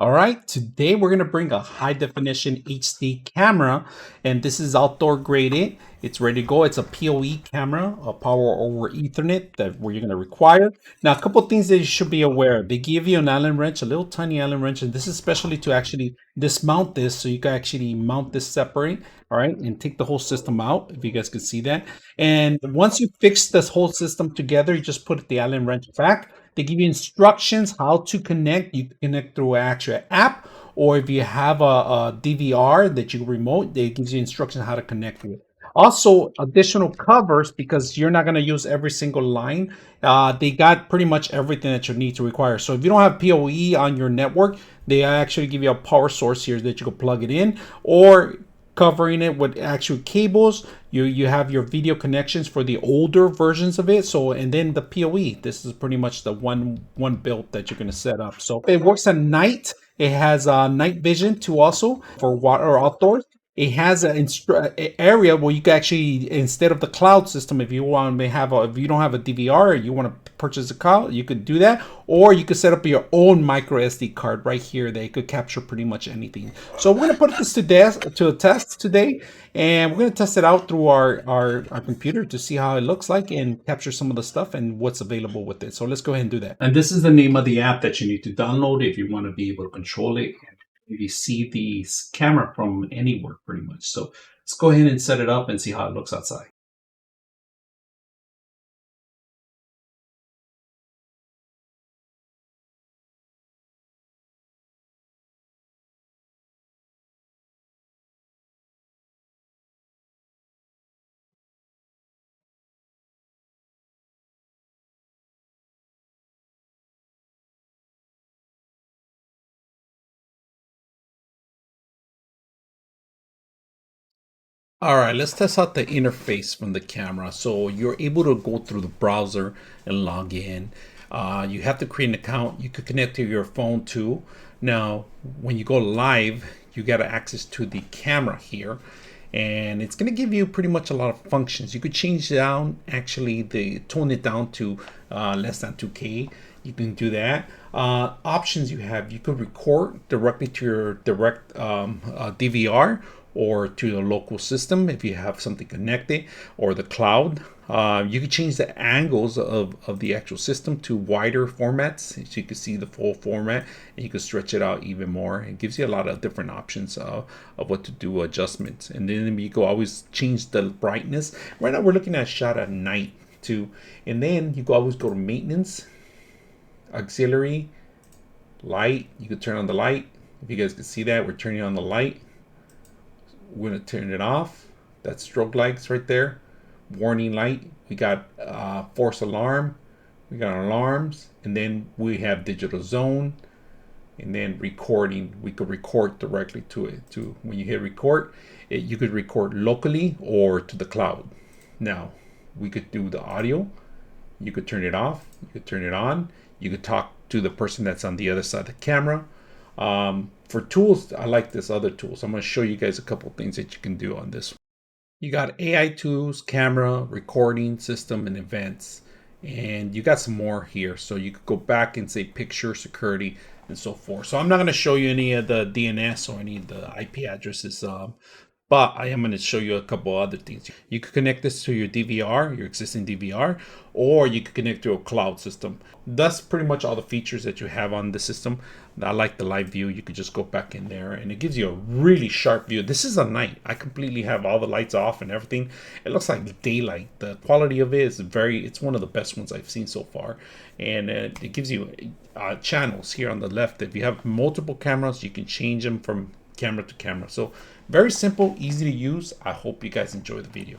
All right, today we're going to bring a high definition HD camera, and this is outdoor graded. It's ready to go. It's a POE camera, a power over Ethernet that you're going to require. Now, a couple of things that you should be aware of. They give you an Allen wrench, a little tiny Allen wrench, and this is especially to actually dismount this so you can actually mount this separate, all right, and take the whole system out, if you guys can see that. And once you fix this whole system together, you just put the Allen wrench back. They give you instructions how to connect. You can connect through an actual app, or if you have a DVR that you remote, they gives you instructions how to connect with. Also, additional covers because you're not going to use every single line. They got pretty much everything that you need to require. So if you don't have PoE on your network, they actually give you a power source here that you can plug it in, or covering it with actual cables. You have your video connections for the older versions of it. So, and then the PoE, this is pretty much the one build that you're going to set up. So it works at night. It has night vision too, also for water or outdoors. It has an area where you can actually, instead of the cloud system, if you want to have if you don't have a DVR, you want to purchase a cloud, you could do that, or you could set up your own micro SD card right here that you could capture pretty much anything. So we're going to put this to a test today, and we're going to test it out through our computer to see how it looks like and capture some of the stuff and what's available with it. So let's go ahead and do that. And this is the name of the app that you need to download if you want to be able to control it. You see the camera from anywhere pretty much. So let's go ahead and set it up and see how it looks outside. All right, let's test out the interface from the camera. So you're able to go through the browser and log in. You have to create an account. You could connect to your phone too. Now, when you go live, you got access to the camera here, and it's going to give you pretty much a lot of functions. You could change down, actually, tone it down to less than 2K. You can do that. Options you have, you could record directly to your direct DVR, or to your local system if you have something connected, or the cloud. You can change the angles of the actual system to wider formats so you can see the full format, and you can stretch it out even more. It gives you a lot of different options of what to do, adjustments. And then you can always change the brightness. Right now we're looking at a shot at night too. And then you can always go to maintenance, auxiliary, light. You can turn on the light. If you guys can see that, we're turning on the light. We're going to turn it off. That's strobe lights right there. Warning light. We got force alarm. We got alarms. And then we have digital zone. And then recording. We could record directly to it. When you hit record, you could record locally or to the cloud. Now, we could do the audio. You could turn it off. You could turn it on. You could talk to the person that's on the other side of the camera. For tools, I like this other tools. I'm going to show you guys a couple things that you can do on this. You got AI tools, camera, recording system, and events. And you got some more here. So you could go back and say picture, security, and so forth. So I'm not going to show you any of the DNS or any of the IP addresses. But I am going to show you a couple other things. You could connect this to your DVR, your existing DVR, or you could connect to a cloud system. That's pretty much all the features that you have on the system. I like the live view. You could just go back in there and it gives you a really sharp view. This is a night. I completely have all the lights off and everything. It looks like daylight. The quality of it is it's one of the best ones I've seen so far. And it gives you channels here on the left. If you have multiple cameras, you can change them from camera to camera. So very simple, easy to use. I hope you guys enjoy the video.